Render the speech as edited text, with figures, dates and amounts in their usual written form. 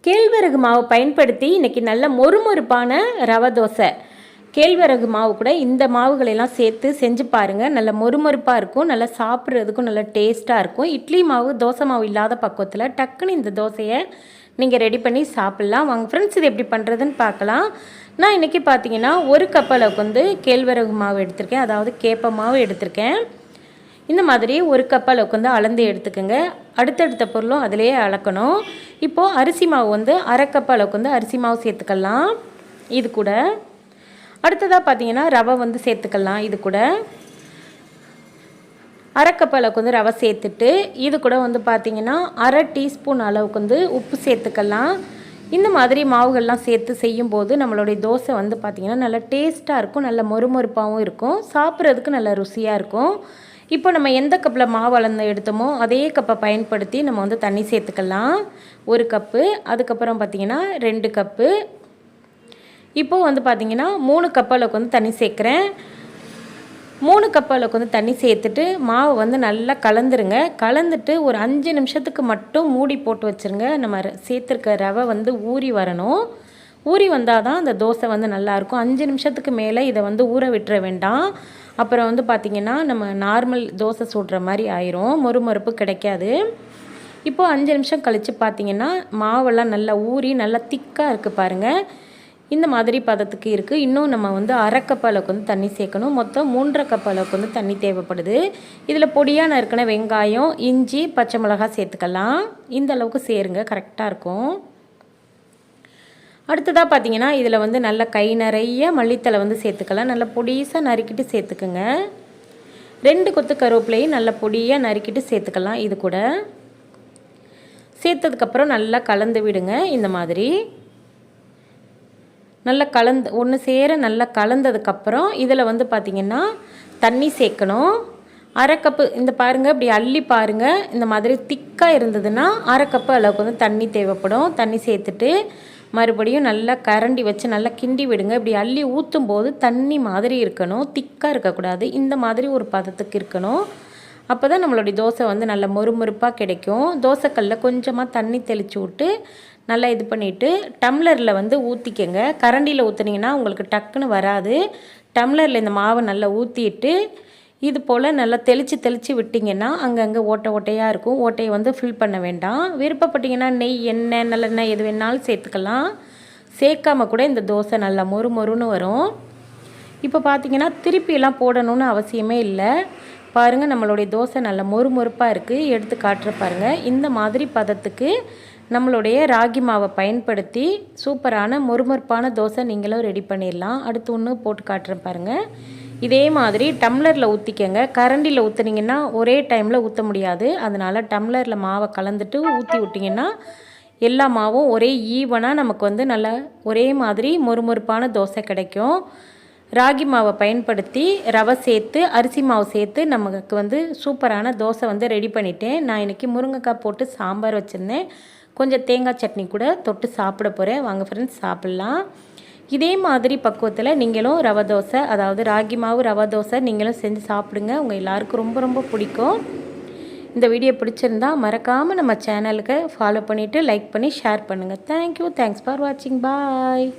கேழ்வரகு மாவு பயன்படுத்தி இன்றைக்கி நல்ல மொறுமொறுப்பான ரவை தோசை. கேழ்வரகு மாவு கூட இந்த மாவுகளெல்லாம் சேர்த்து செஞ்சு பாருங்கள். நல்ல மொறுமொறுப்பாக இருக்கும், நல்லா சாப்பிட்றதுக்கும் நல்லா டேஸ்ட்டாக இருக்கும். இட்லி மாவு தோசை மாவு இல்லாத பக்குவத்தில் டக்குன்னு இந்த தோசையை நீங்கள் ரெடி பண்ணி சாப்பிட்லாம். வாங்க ஃப்ரெண்ட்ஸ், இது எப்படி பண்ணுறதுன்னு பார்க்கலாம். நான் இன்றைக்கி பார்த்தீங்கன்னா 1 கப் அளவுக்கு வந்து கேழ்வரகு மாவு எடுத்திருக்கேன், அதாவது கேப்ப மாவு எடுத்திருக்கேன். இந்த மாதிரி 1 கப் அளவுக்கு வந்து அளந்து எடுத்துக்கோங்க. அடுத்தடுத்த பொருளும் அதிலேயே அளக்கணும். இப்போது அரிசி மாவு வந்து 1/2 கப் அளவுக்கு வந்து அரிசி மாவு சேர்த்துக்கலாம். இது கூட அடுத்ததாக பார்த்தீங்கன்னா ரவை வந்து சேர்த்துக்கலாம். இது கூட 1/2 கப் அளவுக்கு வந்து ரவை சேர்த்துட்டு இது கூட வந்து பார்த்திங்கன்னா 1/2 டீஸ்பூன் அளவுக்கு வந்து உப்பு சேர்த்துக்கலாம். இந்த மாதிரி மாவுகள்லாம் சேர்த்து செய்யும்போது நம்மளுடைய தோசை வந்து பார்த்திங்கன்னா நல்லா டேஸ்ட்டாக இருக்கும், நல்ல மொறுமொறுப்பாகவும் இருக்கும், சாப்பிட்றதுக்கு நல்ல ருசியாக இருக்கும். இப்போ நம்ம எந்த கப்பில் மாவு அளந்து எடுத்தோமோ அதே கப்பை பயன்படுத்தி நம்ம வந்து தண்ணி சேர்த்துக்கலாம். 1 கப்பு, அதுக்கப்புறம் பார்த்திங்கன்னா 2 கப்பு, இப்போது வந்து பார்த்திங்கன்னா 3 கப் அளவுக்கு வந்து தண்ணி சேர்க்குறேன். 3 கப் அளவுக்கு வந்து தண்ணி சேர்த்துட்டு மாவு வந்து நல்லா கலந்துருங்க. கலந்துட்டு ஒரு 5 நிமிஷத்துக்கு மட்டும் மூடி போட்டு வச்சுருங்க. நம்ம சேர்த்துருக்க ரவை வந்து ஊறி வரணும். ஊறி வந்தால் தான் அந்த தோசை வந்து நல்லாயிருக்கும். 5 நிமிஷத்துக்கு மேலே இதை வந்து ஊற விட்டுற வேண்டாம். அப்புறம் வந்து பார்த்திங்கன்னா நம்ம நார்மல் தோசை சுடுற மாதிரி ஆயிரும், மொறுமொறுப்பு கிடைக்காது. இப்போது 5 நிமிஷம் கழித்து பார்த்திங்கன்னா மாவெல்லாம் நல்லா ஊறி நல்லா திக்காக இருக்குது பாருங்கள். இந்த மாதிரி பதத்துக்கு இருக்குது. இன்னும் நம்ம வந்து 1/2 கப் அளவுக்கு வந்து தண்ணி சேர்க்கணும். மொத்தம் 3/2 கப் அளவுக்கு வந்து தண்ணி தேவைப்படுது. இதில் பொடியாக நறுக்கின வெங்காயம், இஞ்சி, பச்சை மிளகாய் சேர்த்துக்கலாம். இந்த அளவுக்கு சேருங்க, கரெக்டாக இருக்கும். அடுத்ததாக பார்த்திங்கன்னா இதில் வந்து நல்ல கை நிறைய மல்லித்தலை வந்து சேர்த்துக்கலாம். நல்லா பொடிசாக நறுக்கிட்டு சேர்த்துக்குங்க. 2 கொத்து கருவேப்பிலையும் நல்ல பொடியாக நறுக்கிட்டு சேர்த்துக்கலாம். இது கூட சேர்த்ததுக்கப்புறம் நல்லா கலந்து விடுங்க. இந்த மாதிரி நல்லா கலந்து ஒன்று சேர நல்லா கலந்ததுக்கப்புறம் இதில் வந்து பார்த்திங்கன்னா தண்ணி சேர்க்கணும். 1/2 கப்பு, இந்த பாருங்கள், இப்படி அள்ளி பாருங்கள். இந்த மாதிரி திக்காக இருந்ததுன்னா 1/2 கப்பு அளவுக்கு வந்து தண்ணி தேவைப்படும். தண்ணி சேர்த்துட்டு மறுபடியும் நல்லா கரண்டி வச்சு நல்லா கிண்டி விடுங்க. இப்படி அள்ளி ஊற்றும் போது தண்ணி மாதிரி இருக்கணும், திக்காக இருக்கக்கூடாது. இந்த மாதிரி ஒரு பதத்துக்கு இருக்கணும். அப்போ தான் நம்மளுடைய தோசை வந்து நல்ல மொறுமொறுப்பாக கிடைக்கும். தோசைக்கல்லில் கொஞ்சமாக தண்ணி தெளித்து விட்டு நல்லா இது பண்ணிவிட்டு டம்ளரில் வந்து ஊற்றிக்கங்க. கரண்டியில் ஊற்றுனீங்கன்னா உங்களுக்கு டக்குன்னு வராது. டம்ளரில் இந்த மாவை நல்லா ஊற்றிட்டு இது போல் நல்லா தெளித்து விட்டிங்கன்னா அங்கங்கே ஓட்டையாக இருக்கும். ஓட்டையை வந்து ஃபில் பண்ண வேண்டாம். விருப்பப்பட்டிங்கன்னா நெய், எண்ணெய், நல்லெண்ணெய் எது வேணாலும் சேர்த்துக்கலாம். சேர்க்காமல் கூட இந்த தோசை நல்லா மொறுன்னு வரும். இப்போ பார்த்திங்கன்னா திருப்பியெல்லாம் போடணும்னு அவசியமே இல்லை. பாருங்கள், நம்மளுடைய தோசை நல்லா மொறுப்பாக இருக்குது. எடுத்து காட்டுற பாருங்கள். இந்த மாதிரி பதத்துக்கு நம்மளுடைய ராகி மாவை பயன்படுத்தி சூப்பரான மொறுப்பான தோசை நீங்களும் ரெடி பண்ணிடலாம். அடுத்து ஒன்று போட்டு காட்டுறேன் பாருங்கள். இதே மாதிரி டம்ளரில் ஊற்றிக்கங்க. கரண்டியில் ஊற்றுனீங்கன்னா ஒரே டைமில் ஊற்ற முடியாது. அதனால் டம்ளரில் மாவை கலந்துட்டு ஊற்றி விட்டிங்கன்னா எல்லா மாவும் ஒரே ஈவனாக நமக்கு வந்து நல்லா ஒரே மாதிரி மொறுப்பான தோசை கிடைக்கும். ராகி மாவை பயன்படுத்தி ரவை சேர்த்து அரிசி மாவு சேர்த்து நமக்கு வந்து சூப்பரான தோசை வந்து ரெடி பண்ணிட்டேன். நான் இன்றைக்கி முருங்கைக்காய் போட்டு சாம்பார் வச்சுருந்தேன். கொஞ்சம் தேங்காய் சட்னி கூட தொட்டு சாப்பிட போகிறேன். வாங்க ஃப்ரெண்ட்ஸ், சாப்பிட்லாம். இதே மாதிரி பக்குவத்தில் நீங்களும் ரவை தோசை, அதாவது ராகி மாவு ரவை தோசை நீங்களும் செஞ்சு சாப்பிடுங்க. உங்கள் எல்லாருக்கும் ரொம்ப பிடிக்கும். இந்த வீடியோ பிடிச்சிருந்தா மறக்காமல் நம்ம சேனலுக்கு ஃபாலோ பண்ணிவிட்டு லைக் பண்ணி ஷேர் பண்ணுங்கள். தேங்க்யூ. தேங்க்ஸ் ஃபார் வாட்சிங். பாய்.